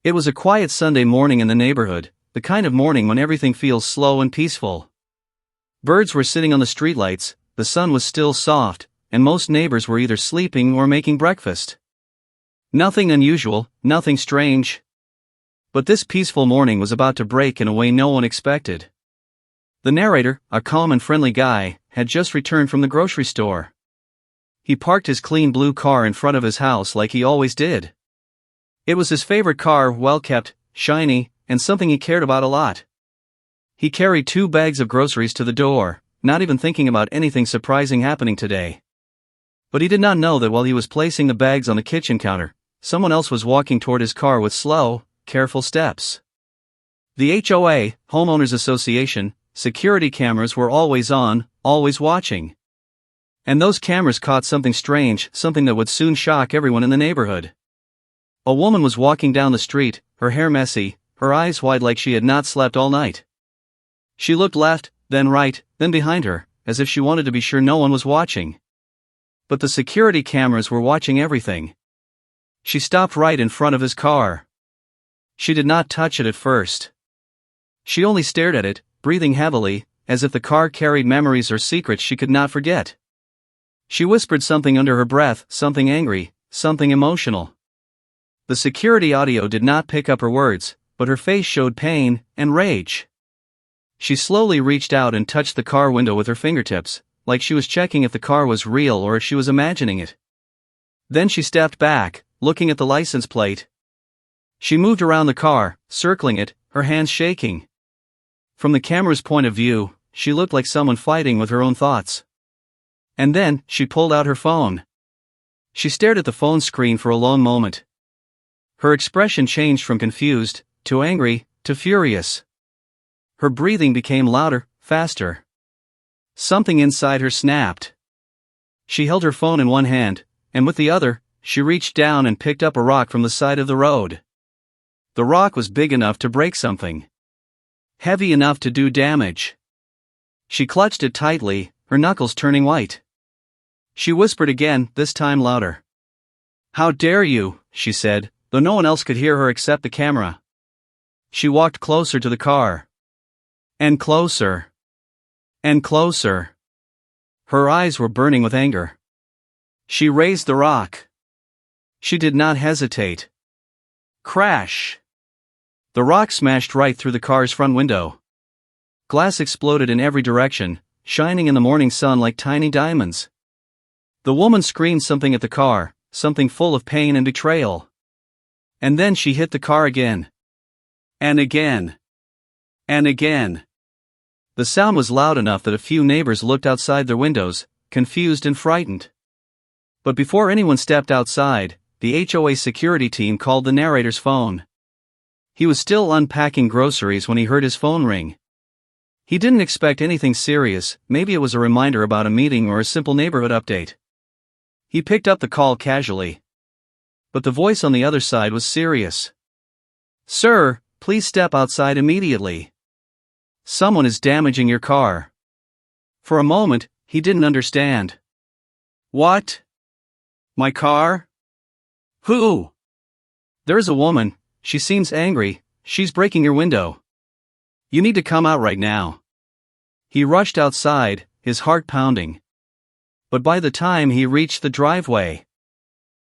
It was a quiet Sunday morning in the neighborhood, the kind of morning when everything feels slow and peaceful. Birds were sitting on the streetlights, the sun was still soft, and most neighbors were either sleeping or making breakfast. Nothing unusual, nothing strange. But this peaceful morning was about to break in a way no one expected. The narrator, a calm and friendly guy, had just returned from the grocery store. He parked his clean blue car in front of his house like he always did. It was his favorite car, well-kept, shiny, and something he cared about a lot. He carried 2 bags of groceries to the door, not even thinking about anything surprising happening today. But he did not know that while he was placing the bags on the kitchen counter, someone else was walking toward his car with slow, careful steps. The HOA, Homeowners Association, security cameras were always on, always watching. And those cameras caught something strange, something that would soon shock everyone in the neighborhood. A woman was walking down the street, her hair messy, her eyes wide like she had not slept all night. She looked left, then right, then behind her, as if she wanted to be sure no one was watching. But the security cameras were watching everything. She stopped right in front of his car. She did not touch it at first. She only stared at it, breathing heavily, as if the car carried memories or secrets she could not forget. She whispered something under her breath, something angry, something emotional. The security audio did not pick up her words, but her face showed pain and rage. She slowly reached out and touched the car window with her fingertips, like she was checking if the car was real or if she was imagining it. Then she stepped back, looking at the license plate. She moved around the car, circling it, her hands shaking. From the camera's point of view, she looked like someone fighting with her own thoughts. And then, she pulled out her phone. She stared at the phone screen for a long moment. Her expression changed from confused, to angry, to furious. Her breathing became louder, faster. Something inside her snapped. She held her phone in one hand, and with the other, she reached down and picked up a rock from the side of the road. The rock was big enough to break something. Heavy enough to do damage. She clutched it tightly, her knuckles turning white. She whispered again, this time louder. "How dare you," she said, though no one else could hear her except the camera. She walked closer to the car. And closer. And closer. Her eyes were burning with anger. She raised the rock. She did not hesitate. Crash! The rock smashed right through the car's front window. Glass exploded in every direction, shining in the morning sun like tiny diamonds. The woman screamed something at the car, something full of pain and betrayal. And then she hit the car again. And again. And again. The sound was loud enough that a few neighbors looked outside their windows, confused and frightened. But before anyone stepped outside, the HOA security team called the narrator's phone. He was still unpacking groceries when he heard his phone ring. He didn't expect anything serious, maybe it was a reminder about a meeting or a simple neighborhood update. He picked up the call casually. But the voice on the other side was serious. "Sir, please step outside immediately. Someone is damaging your car." For a moment, he didn't understand. "What? My car? Who?" "There is a woman, she seems angry, she's breaking your window. You need to come out right now." He rushed outside, his heart pounding. But by the time he reached the driveway,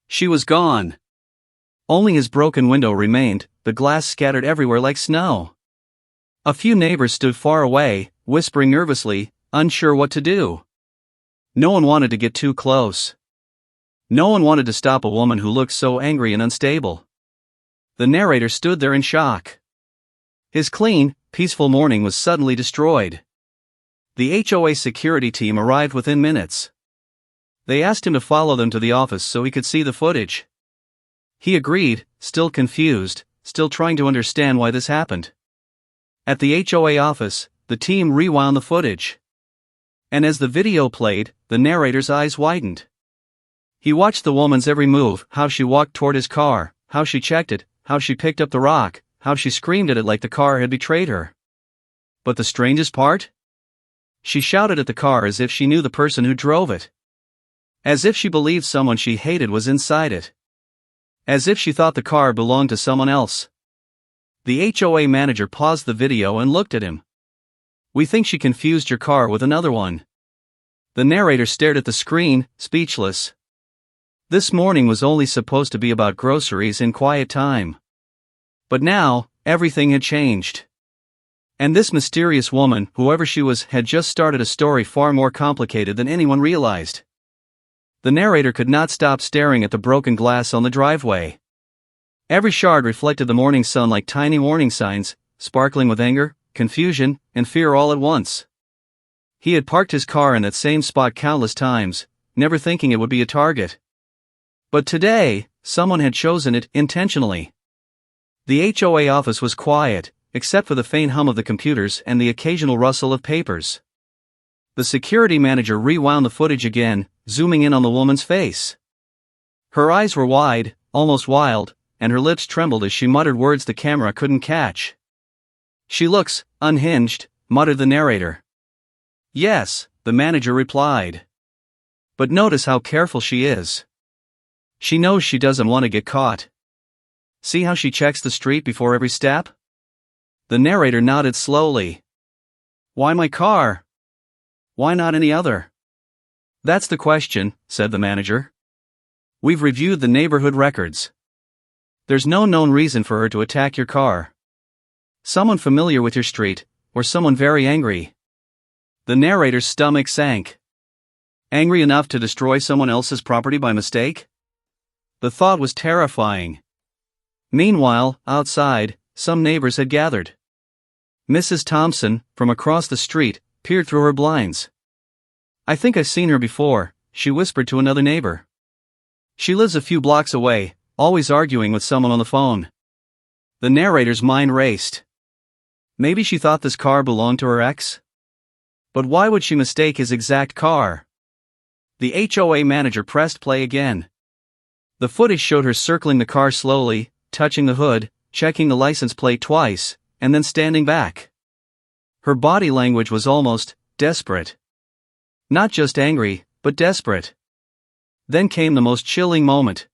she was gone. Only his broken window remained, the glass scattered everywhere like snow. A few neighbors stood far away, whispering nervously, unsure what to do. No one wanted to get too close. No one wanted to stop a woman who looked so angry and unstable. The narrator stood there in shock. His clean, peaceful morning was suddenly destroyed. The HOA security team arrived within minutes. They asked him to follow them to the office so he could see the footage. He agreed, still confused, still trying to understand why this happened. At the HOA office, the team rewound the footage. And as the video played, the narrator's eyes widened. He watched the woman's every move, how she walked toward his car, how she checked it, how she picked up the rock, how she screamed at it like the car had betrayed her. But the strangest part? She shouted at the car as if she knew the person who drove it. As if she believed someone she hated was inside it. As if she thought the car belonged to someone else, The HOA manager paused the video and looked at him. "We think she confused your car with another one." The narrator stared at the screen, speechless. This morning was only supposed to be about groceries and quiet time. But now, everything had changed. And this mysterious woman, whoever she was, had just started a story far more complicated than anyone realized. The narrator could not stop staring at the broken glass on the driveway. Every shard reflected the morning sun like tiny warning signs, sparkling with anger, confusion, and fear all at once. He had parked his car in that same spot countless times, never thinking it would be a target. But today, someone had chosen it intentionally. The HOA office was quiet, except for the faint hum of the computers and the occasional rustle of papers. The security manager rewound the footage again, zooming in on the woman's face. Her eyes were wide, almost wild, and her lips trembled as she muttered words the camera couldn't catch. "She looks unhinged," muttered the narrator. "Yes," the manager replied. "But notice how careful she is. She knows she doesn't want to get caught. See how she checks the street before every step?" The narrator nodded slowly. "Why my car? Why not any other?" "That's the question," said the manager. "We've reviewed the neighborhood records. There's no known reason for her to attack your car. Someone familiar with your street, or someone very angry." The narrator's stomach sank. Angry enough to destroy someone else's property by mistake? The thought was terrifying. Meanwhile, outside, some neighbors had gathered. Mrs. Thompson, from across the street, peered through her blinds. "I think I've seen her before," she whispered to another neighbor. "She lives a few blocks away, always arguing with someone on the phone." The narrator's mind raced. Maybe she thought this car belonged to her ex? But why would she mistake his exact car? The HOA manager pressed play again. The footage showed her circling the car slowly, touching the hood, checking the license plate twice, and then standing back. Her body language was almost desperate. Not just angry, but desperate. Then came the most chilling moment.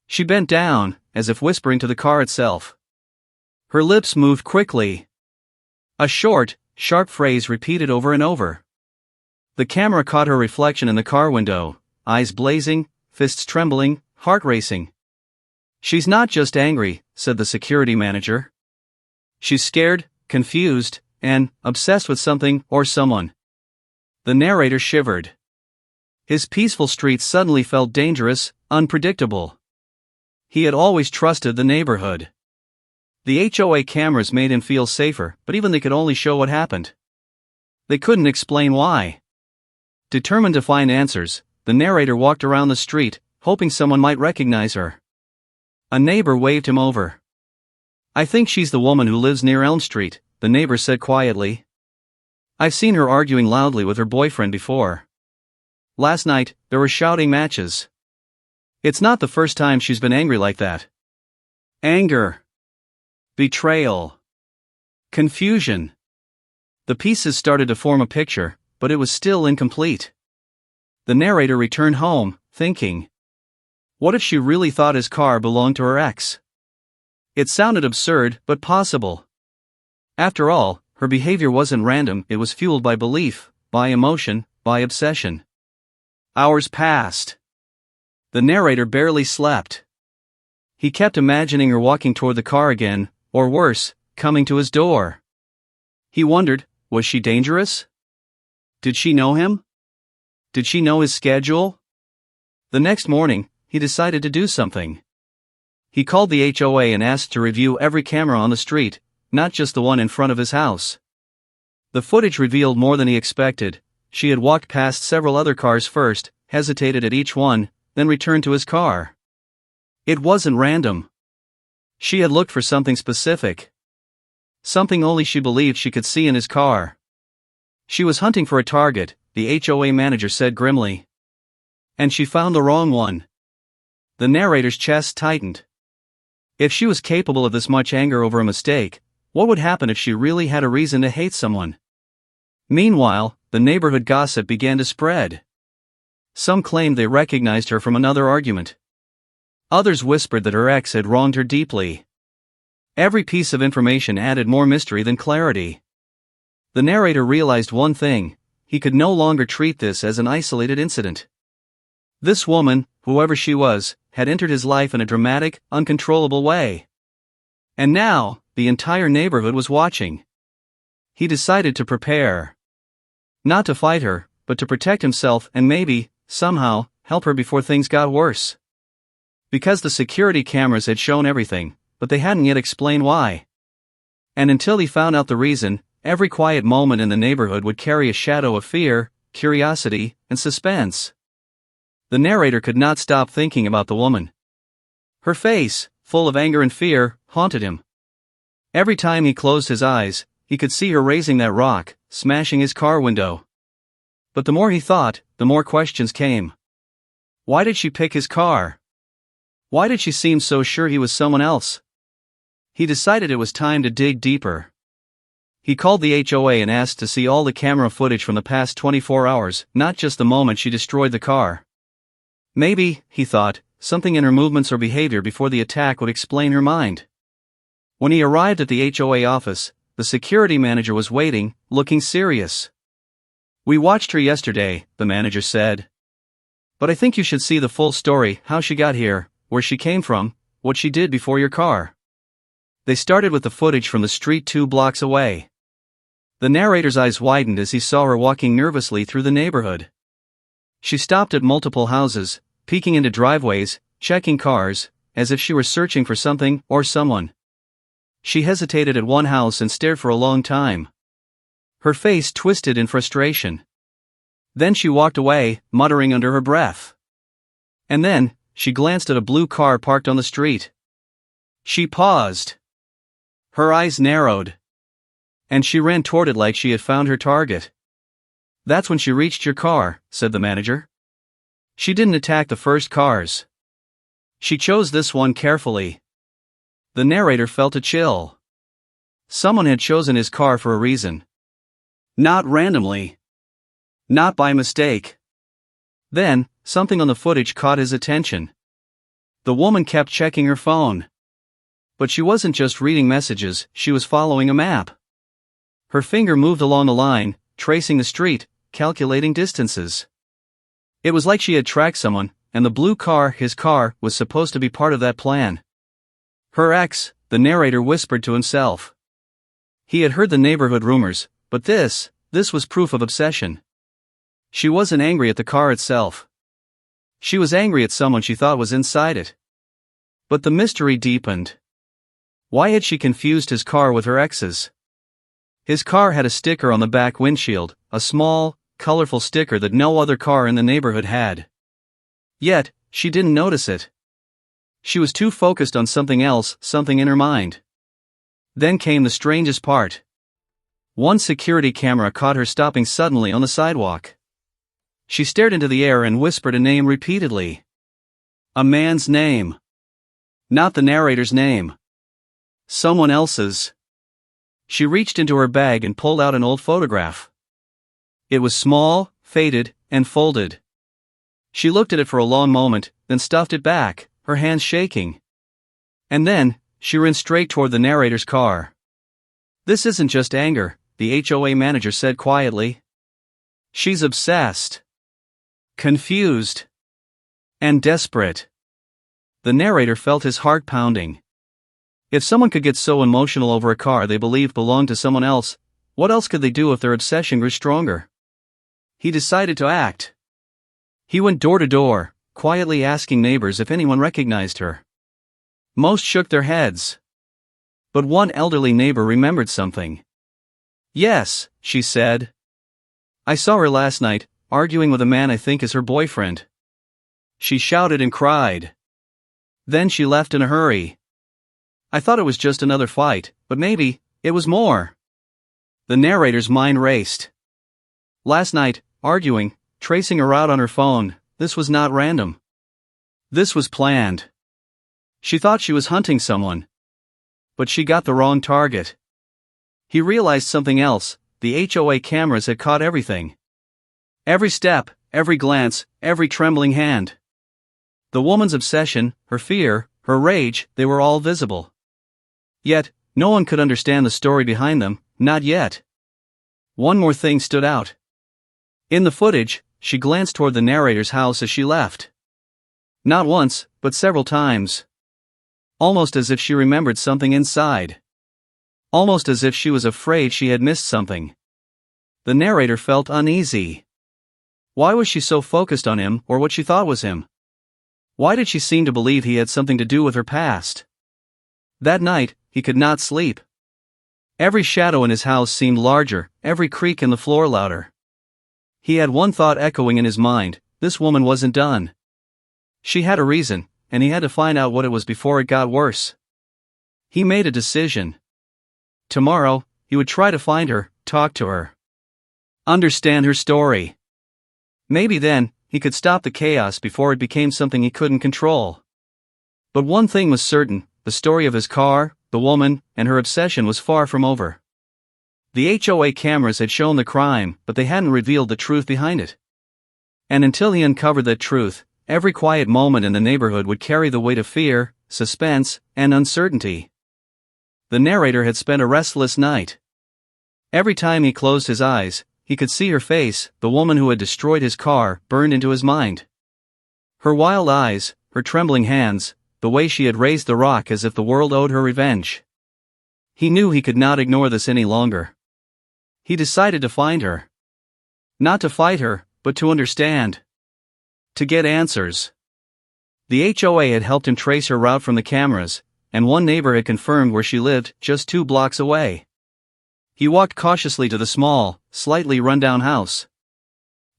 She bent down, as if whispering to the car itself. Her lips moved quickly. A short, sharp phrase repeated over and over. The camera caught her reflection in the car window, eyes blazing, fists trembling, heart racing. "She's not just angry," said the security manager. "She's scared, confused, and obsessed with something or someone." The narrator shivered. His peaceful street suddenly felt dangerous, unpredictable. He had always trusted the neighborhood. The HOA cameras made him feel safer, but even they could only show what happened. They couldn't explain why. Determined to find answers, the narrator walked around the street, hoping someone might recognize her. A neighbor waved him over. "I think she's the woman who lives near Elm Street," the neighbor said quietly. "I've seen her arguing loudly with her boyfriend before. Last night, there were shouting matches. It's not the first time she's been angry like that. Anger. Betrayal. Confusion." The pieces started to form a picture, but it was still incomplete. The narrator returned home, thinking. What if she really thought his car belonged to her ex? It sounded absurd, but possible. After all, her behavior wasn't random, it was fueled by belief, by emotion, by obsession. Hours passed. The narrator barely slept. He kept imagining her walking toward the car again, or worse, coming to his door. He wondered, was she dangerous? Did she know him? Did she know his schedule? The next morning, he decided to do something. He called the HOA and asked to review every camera on the street, not just the one in front of his house. The footage revealed more than he expected. She had walked past several other cars first, hesitated at each one, then returned to his car. It wasn't random. She had looked for something specific. Something only she believed she could see in his car. She was hunting for a target, the HOA manager said grimly. And she found the wrong one. The narrator's chest tightened. If she was capable of this much anger over a mistake, what would happen if she really had a reason to hate someone? Meanwhile, the neighborhood gossip began to spread. Some claimed they recognized her from another argument. Others whispered that her ex had wronged her deeply. Every piece of information added more mystery than clarity. The narrator realized one thing: he could no longer treat this as an isolated incident. This woman, whoever she was, had entered his life in a dramatic, uncontrollable way. And now, the entire neighborhood was watching. He decided to prepare. Not to fight her, but to protect himself and maybe, somehow, help her before things got worse. Because the security cameras had shown everything, but they hadn't yet explained why. And until he found out the reason, every quiet moment in the neighborhood would carry a shadow of fear, curiosity, and suspense. The narrator could not stop thinking about the woman. Her face, full of anger and fear, haunted him. Every time he closed his eyes, he could see her raising that rock, smashing his car window. But the more he thought, the more questions came. Why did she pick his car? Why did she seem so sure he was someone else? He decided it was time to dig deeper. He called the HOA and asked to see all the camera footage from the past 24 hours, not just the moment she destroyed the car. Maybe, he thought, something in her movements or behavior before the attack would explain her mind. When he arrived at the HOA office, the security manager was waiting, looking serious. "We watched her yesterday," the manager said. "But I think you should see the full story: how she got here, where she came from, what she did before your car." They started with the footage from the street 2 blocks away. The narrator's eyes widened as he saw her walking nervously through the neighborhood. She stopped at multiple houses, peeking into driveways, checking cars, as if she were searching for something or someone. She hesitated at one house and stared for a long time. Her face twisted in frustration. Then she walked away, muttering under her breath. And then, she glanced at a blue car parked on the street. She paused. Her eyes narrowed. And she ran toward it like she had found her target. "That's when she reached your car," said the manager. "She didn't attack the first cars. She chose this one carefully." The narrator felt a chill. Someone had chosen his car for a reason. Not randomly. Not by mistake. Then, something on the footage caught his attention. The woman kept checking her phone. But she wasn't just reading messages, she was following a map. Her finger moved along the line, tracing the street, calculating distances. It was like she had tracked someone, and the blue car, his car, was supposed to be part of that plan. Her ex, the narrator whispered to himself. He had heard the neighborhood rumors, but this was proof of obsession. She wasn't angry at the car itself. She was angry at someone she thought was inside it. But the mystery deepened. Why had she confused his car with her ex's? His car had a sticker on the back windshield, a small, colorful sticker that no other car in the neighborhood had. Yet, she didn't notice it. She was too focused on something else, something in her mind. Then came the strangest part. One security camera caught her stopping suddenly on the sidewalk. She stared into the air and whispered a name repeatedly. A man's name. Not the narrator's name. Someone else's. She reached into her bag and pulled out an old photograph. It was small, faded, and folded. She looked at it for a long moment, then stuffed it back, her hands shaking. And then, she ran straight toward the narrator's car. "This isn't just anger," the HOA manager said quietly. "She's obsessed. Confused. And desperate." The narrator felt his heart pounding. If someone could get so emotional over a car they believed belonged to someone else, what else could they do if their obsession grew stronger? He decided to act. He went door to door, quietly asking neighbors if anyone recognized her. Most shook their heads. But one elderly neighbor remembered something. "Yes," she said. "I saw her last night, arguing with a man I think is her boyfriend." She shouted and cried. Then she left in a hurry. "I thought it was just another fight, but maybe it was more." The narrator's mind raced. Last night, arguing, tracing her out on her phone, this was not random. This was planned. She thought she was hunting someone. But she got the wrong target. He realized something else: the HOA cameras had caught everything. Every step, every glance, every trembling hand. The woman's obsession, her fear, her rage, they were all visible. Yet, no one could understand the story behind them, not yet. One more thing stood out. In the footage, she glanced toward the narrator's house as she left. Not once, but several times. Almost as if she remembered something inside. Almost as if she was afraid she had missed something. The narrator felt uneasy. Why was she so focused on him or what she thought was him? Why did she seem to believe he had something to do with her past? That night, he could not sleep. Every shadow in his house seemed larger, every creak in the floor louder. He had one thought echoing in his mind: this woman wasn't done. She had a reason, and he had to find out what it was before it got worse. He made a decision. Tomorrow, he would try to find her, talk to her. Understand her story. Maybe then, he could stop the chaos before it became something he couldn't control. But one thing was certain: the story of his car, the woman, and her obsession was far from over. The HOA cameras had shown the crime, but they hadn't revealed the truth behind it. And until he uncovered that truth, every quiet moment in the neighborhood would carry the weight of fear, suspense, and uncertainty. The narrator had spent a restless night. Every time he closed his eyes, he could see her face, the woman who had destroyed his car, burned into his mind. Her wild eyes, her trembling hands, the way she had raised the rock as if the world owed her revenge. He knew he could not ignore this any longer. He decided to find her. Not to fight her, but to understand. To get answers. The HOA had helped him trace her route from the cameras, and one neighbor had confirmed where she lived, just 2 blocks away. He walked cautiously to the small, slightly run-down house.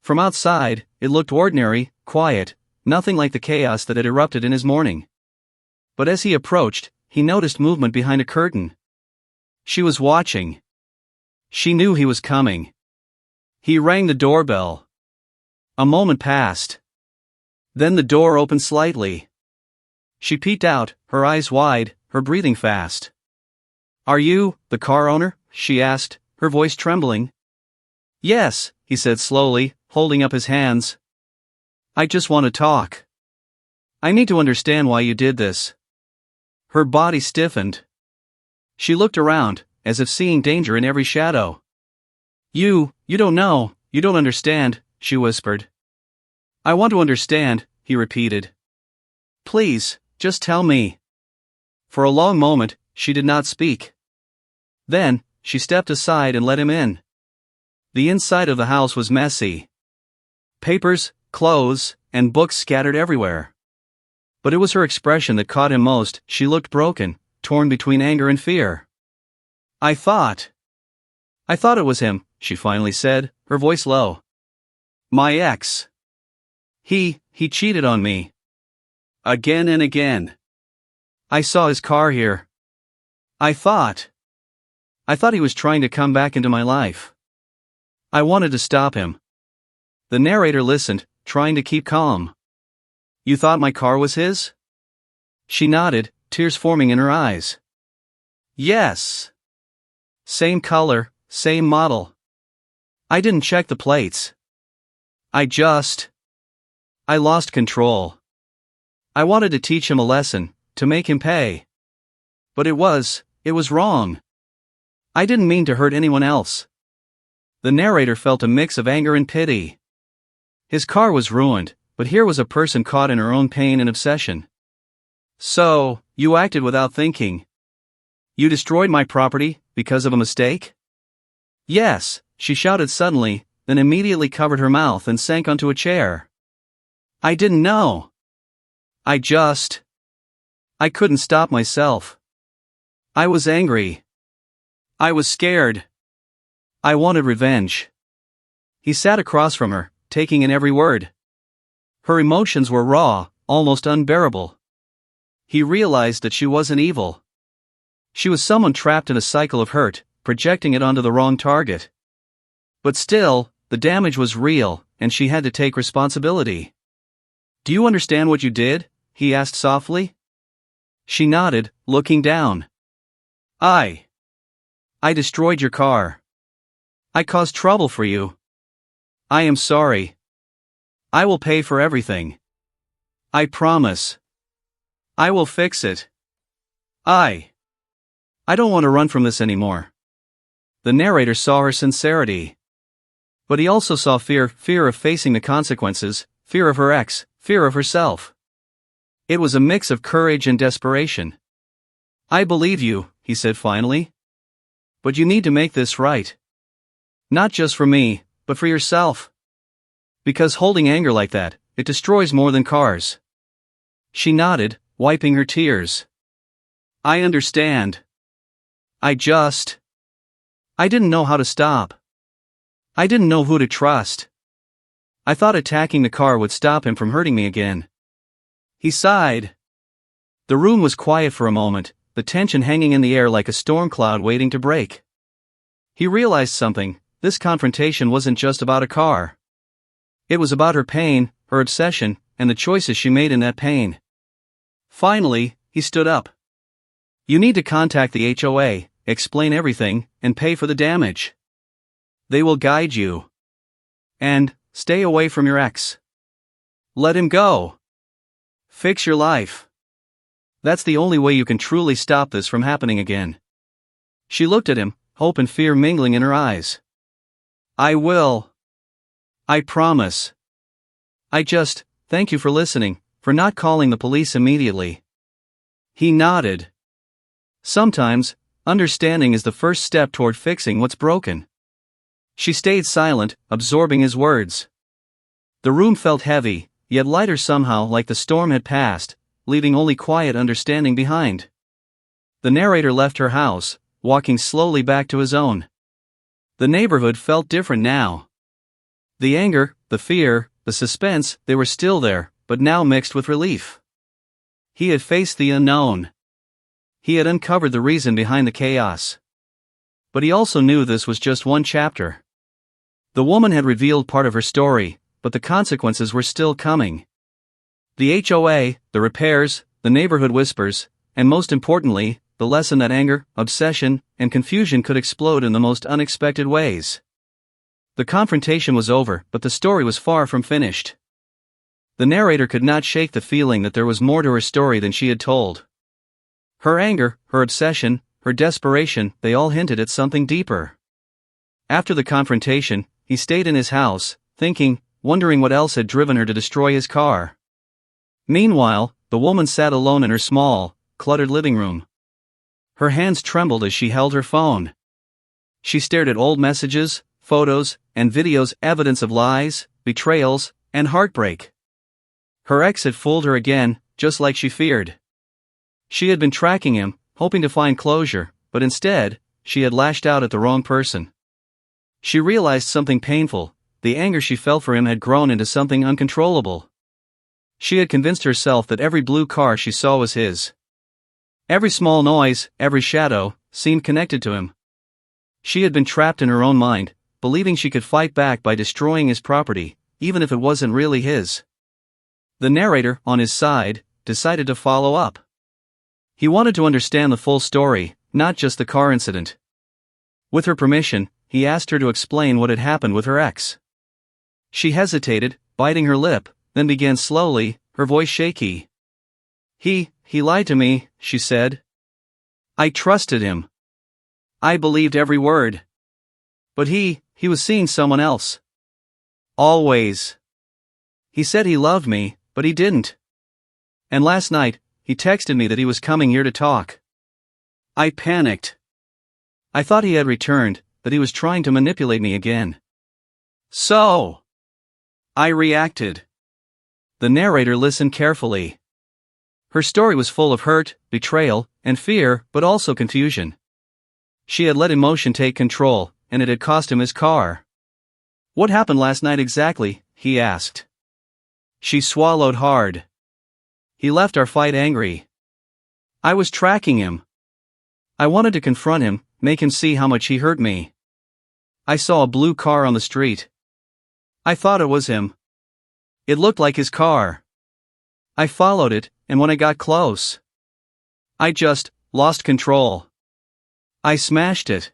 From outside, it looked ordinary, quiet, nothing like the chaos that had erupted in his morning. But as he approached, he noticed movement behind a curtain. She was watching. She knew he was coming. He rang the doorbell. A moment passed. Then the door opened slightly. She peeked out, her eyes wide, her breathing fast. "Are you the car owner?" she asked, her voice trembling. "Yes," he said slowly, holding up his hands. "I just want to talk. I need to understand why you did this." Her body stiffened. She looked around, as if seeing danger in every shadow. You don't know, you don't understand," she whispered. "I want to understand," he repeated. "Please, just tell me." For a long moment, she did not speak. Then, she stepped aside and let him in. The inside of the house was messy. Papers, clothes, and books scattered everywhere. But it was her expression that caught him most. She looked broken, torn between anger and fear. I thought it was him," she finally said, her voice low. "My ex. He cheated on me. Again and again. I saw his car here. I thought he was trying to come back into my life. I wanted to stop him." The narrator listened, trying to keep calm. "You thought my car was his?" She nodded, tears forming in her eyes. "Yes. Same color, same model. I didn't check the plates. I lost control. I wanted to teach him a lesson, to make him pay. But it was wrong. I didn't mean to hurt anyone else." The narrator felt a mix of anger and pity. His car was ruined, but here was a person caught in her own pain and obsession. "So, you acted without thinking. You destroyed my property, because of a mistake?" "Yes," she shouted suddenly, then immediately covered her mouth and sank onto a chair. "I didn't know. I couldn't stop myself. I was angry. I was scared. I wanted revenge." He sat across from her, taking in every word. Her emotions were raw, almost unbearable. He realized that she wasn't evil. She was someone trapped in a cycle of hurt, projecting it onto the wrong target. But still, the damage was real, and she had to take responsibility. "Do you understand what you did?" he asked softly. She nodded, looking down. I destroyed your car. I caused trouble for you. I am sorry. I will pay for everything. I promise. I will fix it. I don't want to run from this anymore. The narrator saw her sincerity. But he also saw fear of facing the consequences, fear of her ex, fear of herself. It was a mix of courage and desperation. I believe you, he said finally. But you need to make this right. Not just for me, but for yourself. Because holding anger like that, it destroys more than cars. She nodded, wiping her tears. I understand. I didn't know how to stop. I didn't know who to trust. I thought attacking the car would stop him from hurting me again. He sighed. The room was quiet for a moment, the tension hanging in the air like a storm cloud waiting to break. He realized something: this confrontation wasn't just about a car. It was about her pain, her obsession, and the choices she made in that pain. Finally, he stood up. You need to contact the HOA, explain everything, and pay for the damage. They will guide you. And stay away from your ex. Let him go. Fix your life. That's the only way you can truly stop this from happening again. She looked at him, hope and fear mingling in her eyes. I will. I promise. Thank you for listening, for not calling the police immediately. He nodded. Sometimes, understanding is the first step toward fixing what's broken. She stayed silent, absorbing his words. The room felt heavy, yet lighter somehow, like the storm had passed, leaving only quiet understanding behind. The narrator left her house, walking slowly back to his own. The neighborhood felt different now. The anger, the fear, the suspense, they were still there, but now mixed with relief. He had faced the unknown. He had uncovered the reason behind the chaos. But he also knew this was just one chapter. The woman had revealed part of her story, but the consequences were still coming. The HOA, the repairs, the neighborhood whispers, and most importantly, the lesson that anger, obsession, and confusion could explode in the most unexpected ways. The confrontation was over, but the story was far from finished. The narrator could not shake the feeling that there was more to her story than she had told. Her anger, her obsession, her desperation, they all hinted at something deeper. After the confrontation, he stayed in his house, thinking, wondering what else had driven her to destroy his car. Meanwhile, the woman sat alone in her small, cluttered living room. Her hands trembled as she held her phone. She stared at old messages, photos, and videos, evidence of lies, betrayals, and heartbreak. Her ex had fooled her again, just like she feared. She had been tracking him, hoping to find closure, but instead, she had lashed out at the wrong person. She realized something painful: the anger she felt for him had grown into something uncontrollable. She had convinced herself that every blue car she saw was his. Every small noise, every shadow, seemed connected to him. She had been trapped in her own mind, believing she could fight back by destroying his property, even if it wasn't really his. The narrator, on his side, decided to follow up. He wanted to understand the full story, not just the car incident. With her permission, he asked her to explain what had happened with her ex. She hesitated, biting her lip, then began slowly, her voice shaky. He lied to me, she said. I trusted him. I believed every word. But he was seeing someone else. Always. He said he loved me, but he didn't. And last night, he texted me that he was coming here to talk. I panicked. I thought he had returned, that he was trying to manipulate me again. So I reacted. The narrator listened carefully. Her story was full of hurt, betrayal, and fear, but also confusion. She had let emotion take control, and it had cost him his car. What happened last night exactly? He asked. She swallowed hard. He left our fight angry. I was tracking him. I wanted to confront him, make him see how much he hurt me. I saw a blue car on the street. I thought it was him. It looked like his car. I followed it, and when I got close, I just lost control. I smashed it.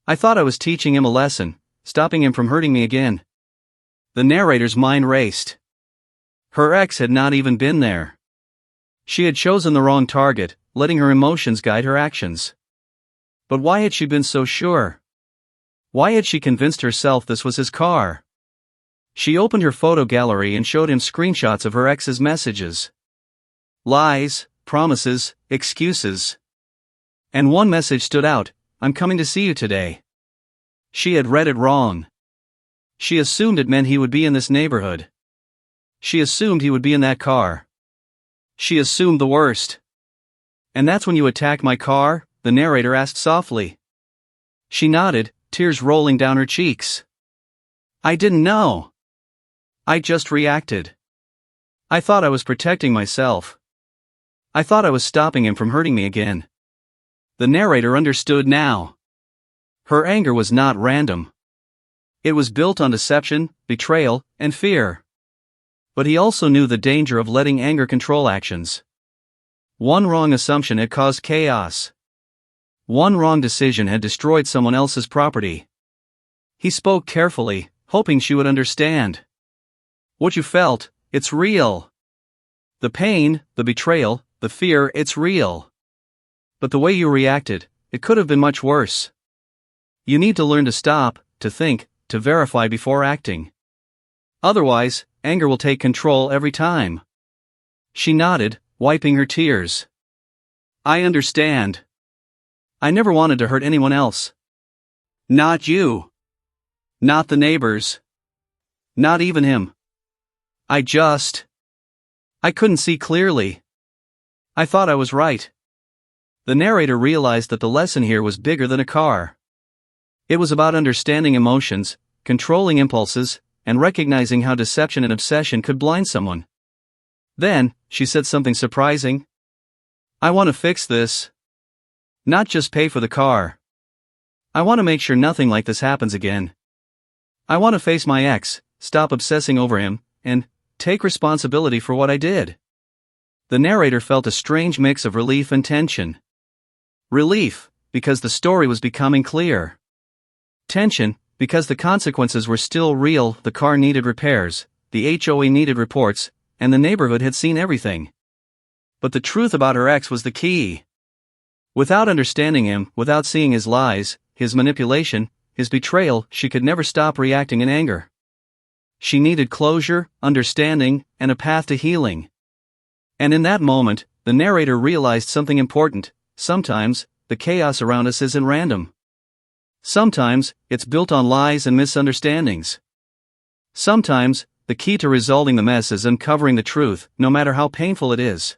I thought I was teaching him a lesson, stopping him from hurting me again. The narrator's mind raced. Her ex had not even been there. She had chosen the wrong target, letting her emotions guide her actions. But why had she been so sure? Why had she convinced herself this was his car? She opened her photo gallery and showed him screenshots of her ex's messages. Lies, promises, excuses. And one message stood out: "I'm coming to see you today." She had read it wrong. She assumed it meant he would be in this neighborhood. She assumed he would be in that car. She assumed the worst. "And that's when you attacked my car?" the narrator asked softly. She nodded, tears rolling down her cheeks. "I didn't know. I just reacted. I thought I was protecting myself. I thought I was stopping him from hurting me again." The narrator understood now. Her anger was not random. It was built on deception, betrayal, and fear. But he also knew the danger of letting anger control actions. One wrong assumption had caused chaos. One wrong decision had destroyed someone else's property. He spoke carefully, hoping she would understand. "What you felt, it's real. The pain, the betrayal, the fear, it's real. But the way you reacted, it could have been much worse. You need to learn to stop, to think, to verify before acting. Otherwise, anger will take control every time." She nodded, wiping her tears. "I understand. I never wanted to hurt anyone else. Not you. Not the neighbors. Not even him. I couldn't see clearly. I thought I was right." The narrator realized that the lesson here was bigger than a car. It was about understanding emotions, controlling impulses, and recognizing how deception and obsession could blind someone. Then, she said something surprising. "I want to fix this. Not just pay for the car. I want to make sure nothing like this happens again. I want to face my ex, stop obsessing over him, and take responsibility for what I did." The narrator felt a strange mix of relief and tension. Relief, because the story was becoming clear. Tension, because the consequences were still real. The car needed repairs, the HOA needed reports, and the neighborhood had seen everything. But the truth about her ex was the key. Without understanding him, without seeing his lies, his manipulation, his betrayal, she could never stop reacting in anger. She needed closure, understanding, and a path to healing. And in that moment, the narrator realized something important. Sometimes, the chaos around us isn't random. Sometimes, it's built on lies and misunderstandings. Sometimes, the key to resolving the mess is uncovering the truth, no matter how painful it is.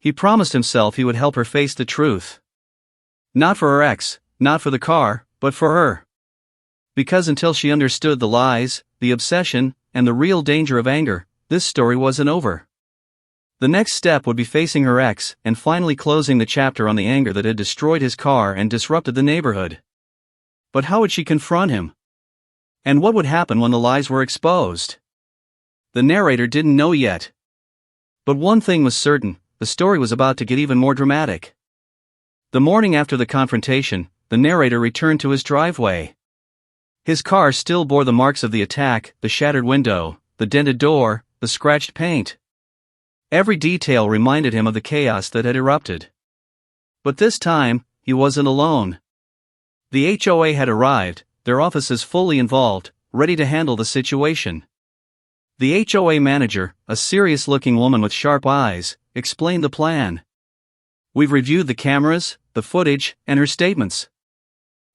He promised himself he would help her face the truth. Not for her ex, not for the car, but for her. Because until she understood the lies, the obsession, and the real danger of anger, this story wasn't over. The next step would be facing her ex and finally closing the chapter on the anger that had destroyed his car and disrupted the neighborhood. But how would she confront him? And what would happen when the lies were exposed? The narrator didn't know yet. But one thing was certain: the story was about to get even more dramatic. The morning after the confrontation, the narrator returned to his driveway. His car still bore the marks of the attack: the shattered window, the dented door, the scratched paint. Every detail reminded him of the chaos that had erupted. But this time, he wasn't alone. The HOA had arrived, their offices fully involved, ready to handle the situation. The HOA manager, a serious-looking woman with sharp eyes, explained the plan. "We've reviewed the cameras, the footage, and her statements.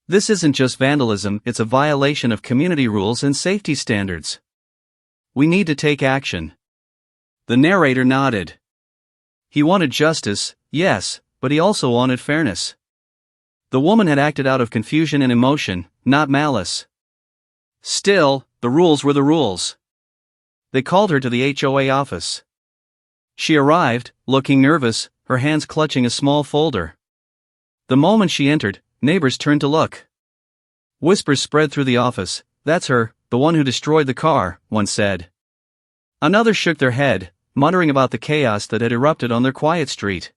This isn't just vandalism, it's a violation of community rules and safety standards. We need to take action." The narrator nodded. He wanted justice, yes, but he also wanted fairness. The woman had acted out of confusion and emotion, not malice. Still, the rules were the rules. They called her to the HOA office. She arrived, looking nervous, her hands clutching a small folder. The moment she entered, neighbors turned to look. Whispers spread through the office. "That's her, the one who destroyed the car," one said. Another shook their head, muttering about the chaos that had erupted on their quiet street.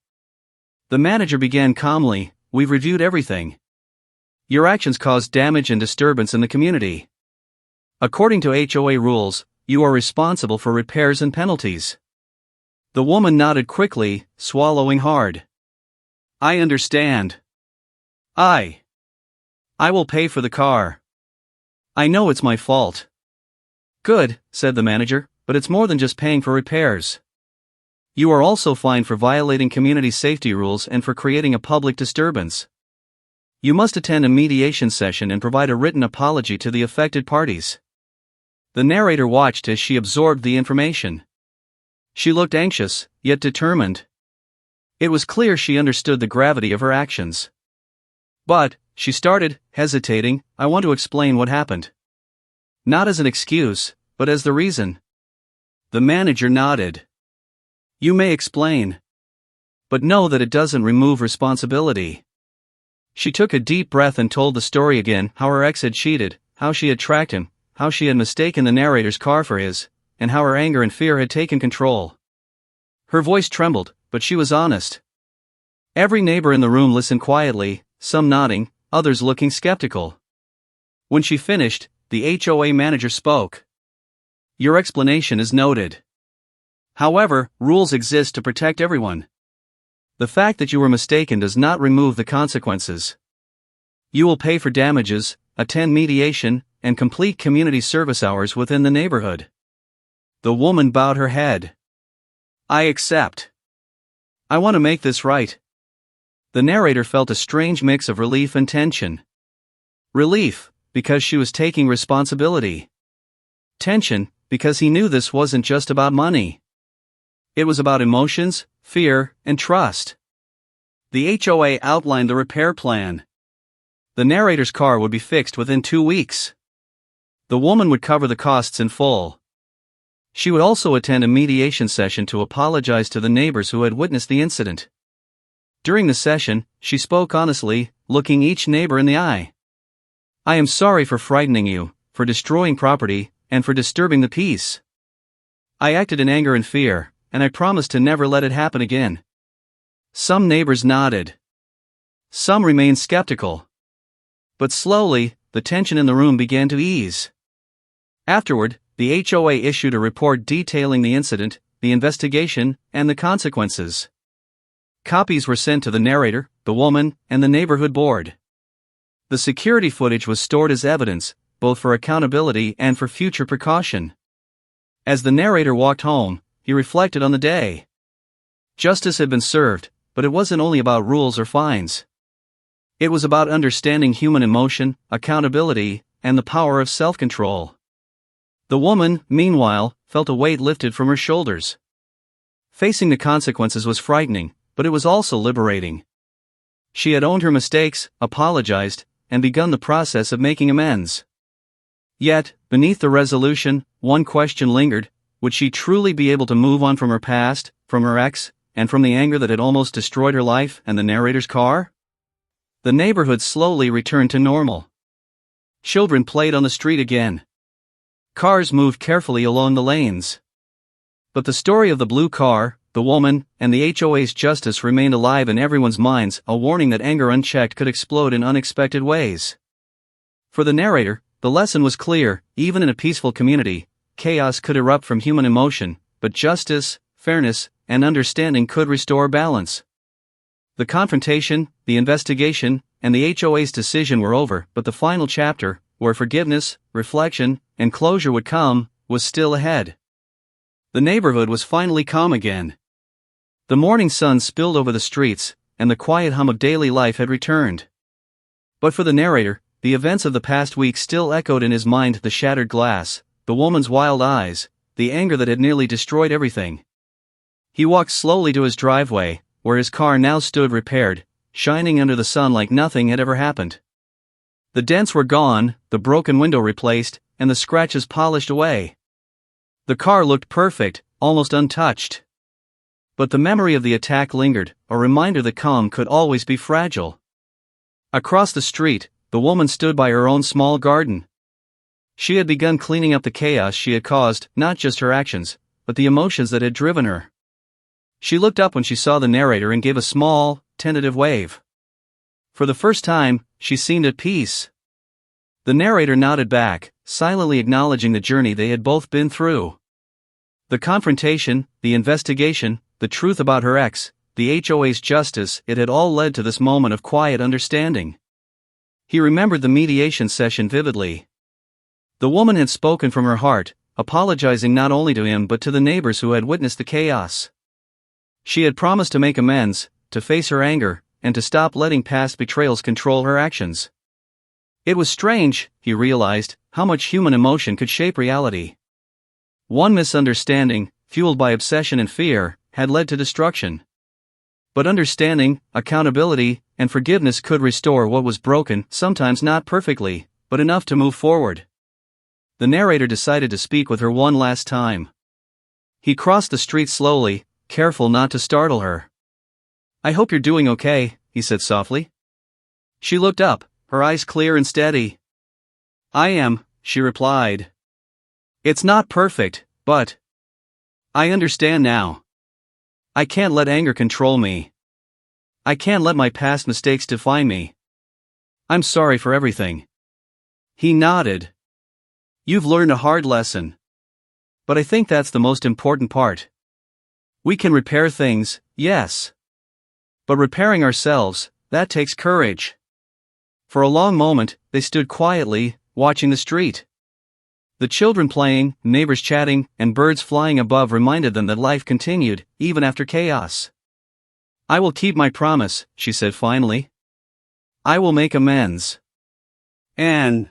The manager began calmly, "We've reviewed everything. Your actions caused damage and disturbance in the community. According to HOA rules, you are responsible for repairs and penalties." The woman nodded quickly, swallowing hard. "I understand. I will pay for the car. I know it's my fault. Good, said the manager, but it's more than just paying for repairs. You are also fined for violating community safety rules and for creating a public disturbance. You must attend a mediation session and provide a written apology to the affected parties. The narrator watched as she absorbed the information. She looked anxious, yet determined. It was clear she understood the gravity of her actions. But, she started, hesitating, I want to explain what happened. Not as an excuse, but as the reason. The manager nodded. You may explain. But know that it doesn't remove responsibility. She took a deep breath and told the story again, how her ex had cheated, how she had tracked him, how she had mistaken the narrator's car for his, and how her anger and fear had taken control. Her voice trembled, but she was honest. Every neighbor in the room listened quietly, some nodding, others looking skeptical. When she finished, the HOA manager spoke. Your explanation is noted. However, rules exist to protect everyone. The fact that you were mistaken does not remove the consequences. You will pay for damages, attend mediation, and complete community service hours within the neighborhood. The woman bowed her head. I accept. I want to make this right. The narrator felt a strange mix of relief and tension. Relief, because she was taking responsibility. Tension, because he knew this wasn't just about money. It was about emotions, fear, and trust. The HOA outlined the repair plan. The narrator's car would be fixed within 2 weeks. The woman would cover the costs in full. She would also attend a mediation session to apologize to the neighbors who had witnessed the incident. During the session, she spoke honestly, looking each neighbor in the eye. I am sorry for frightening you, for destroying property, and for disturbing the peace. I acted in anger and fear, and I promise to never let it happen again. Some neighbors nodded. Some remained skeptical. But slowly, the tension in the room began to ease. Afterward, the HOA issued a report detailing the incident, the investigation, and the consequences. Copies were sent to the narrator, the woman, and the neighborhood board. The security footage was stored as evidence, both for accountability and for future precaution. As the narrator walked home, he reflected on the day. Justice had been served, but it wasn't only about rules or fines. It was about understanding human emotion, accountability, and the power of self-control. The woman, meanwhile, felt a weight lifted from her shoulders. Facing the consequences was frightening, but it was also liberating. She had owned her mistakes, apologized, and begun the process of making amends. Yet, beneath the resolution, one question lingered: would she truly be able to move on from her past, from her ex, and from the anger that had almost destroyed her life and the narrator's car? The neighborhood slowly returned to normal. Children played on the street again. Cars moved carefully along the lanes. But the story of the blue car, the woman, and the HOA's justice remained alive in everyone's minds, a warning that anger unchecked could explode in unexpected ways. For the narrator, the lesson was clear: even in a peaceful community, chaos could erupt from human emotion, but justice, fairness, and understanding could restore balance. The confrontation, the investigation, and the HOA's decision were over, but the final chapter, where forgiveness, reflection, and closure would come, was still ahead. The neighborhood was finally calm again. The morning sun spilled over the streets, and the quiet hum of daily life had returned. But for the narrator, the events of the past week still echoed in his mind: the shattered glass, the woman's wild eyes, the anger that had nearly destroyed everything. He walked slowly to his driveway, where his car now stood repaired, shining under the sun like nothing had ever happened. The dents were gone, the broken window replaced, and the scratches polished away. The car looked perfect, almost untouched. But the memory of the attack lingered, a reminder that calm could always be fragile. Across the street, the woman stood by her own small garden. She had begun cleaning up the chaos she had caused, not just her actions, but the emotions that had driven her. She looked up when she saw the narrator and gave a small, tentative wave. For the first time, she seemed at peace. The narrator nodded back, silently acknowledging the journey they had both been through. The confrontation, the investigation, the truth about her ex, the HOA's justice, it had all led to this moment of quiet understanding. He remembered the mediation session vividly. The woman had spoken from her heart, apologizing not only to him but to the neighbors who had witnessed the chaos. She had promised to make amends, to face her anger, and to stop letting past betrayals control her actions. It was strange, he realized, how much human emotion could shape reality. One misunderstanding, fueled by obsession and fear, had led to destruction. But understanding, accountability, and forgiveness could restore what was broken, sometimes not perfectly, but enough to move forward. The narrator decided to speak with her one last time. He crossed the street slowly, careful not to startle her. "I hope you're doing okay," he said softly. She looked up, her eyes clear and steady. "I am," she replied. "It's not perfect, but I understand now. I can't let anger control me. I can't let my past mistakes define me. I'm sorry for everything." He nodded. "You've learned a hard lesson. But I think that's the most important part. We can repair things, yes. But repairing ourselves, that takes courage." For a long moment, they stood quietly, watching the street. The children playing, neighbors chatting, and birds flying above reminded them that life continued, even after chaos. "I will keep my promise," she said finally. "I will make amends. And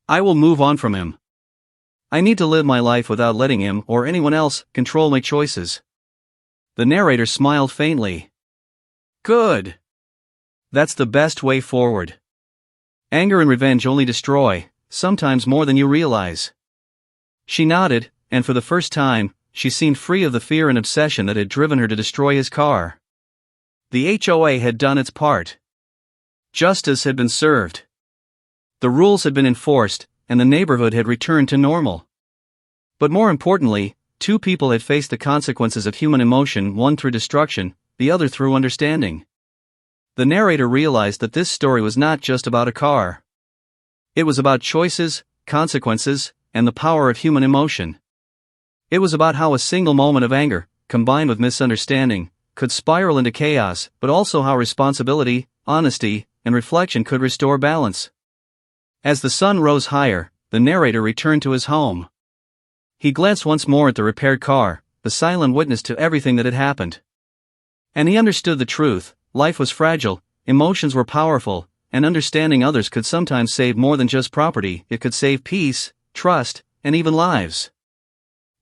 I will move on from him. I need to live my life without letting him or anyone else control my choices." The narrator smiled faintly. "Good. That's the best way forward. Anger and revenge only destroy, sometimes more than you realize." She nodded, and for the first time, she seemed free of the fear and obsession that had driven her to destroy his car. The HOA had done its part. Justice had been served. The rules had been enforced, and the neighborhood had returned to normal. But more importantly, two people had faced the consequences of human emotion, one through destruction, the other through understanding. The narrator realized that this story was not just about a car. It was about choices, consequences, and the power of human emotion. It was about how a single moment of anger, combined with misunderstanding, could spiral into chaos, but also how responsibility, honesty, and reflection could restore balance. As the sun rose higher, the narrator returned to his home. He glanced once more at the repaired car, the silent witness to everything that had happened. And he understood the truth: life was fragile, emotions were powerful, and understanding others could sometimes save more than just property. It could save peace, trust, and even lives.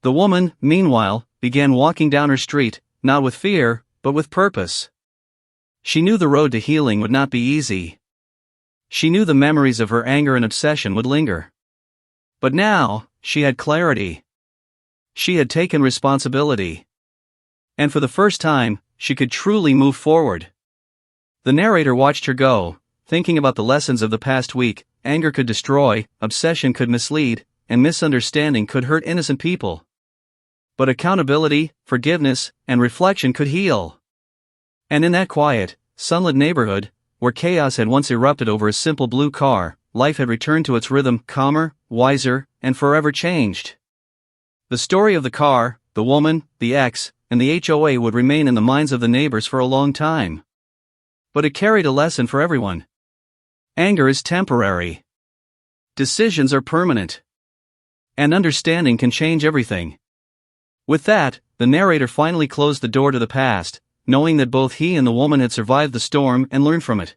The woman, meanwhile, began walking down her street, not with fear, but with purpose. She knew the road to healing would not be easy. She knew the memories of her anger and obsession would linger. But now, she had clarity. She had taken responsibility. And for the first time, she could truly move forward. The narrator watched her go, thinking about the lessons of the past week. Anger could destroy, obsession could mislead, and misunderstanding could hurt innocent people. But accountability, forgiveness, and reflection could heal. And in that quiet, sunlit neighborhood, where chaos had once erupted over a simple blue car, life had returned to its rhythm, calmer, wiser, and forever changed. The story of the car, the woman, the ex, and the HOA would remain in the minds of the neighbors for a long time. But it carried a lesson for everyone. Anger is temporary. Decisions are permanent. And understanding can change everything. With that, the narrator finally closed the door to the past, knowing that both he and the woman had survived the storm and learned from it.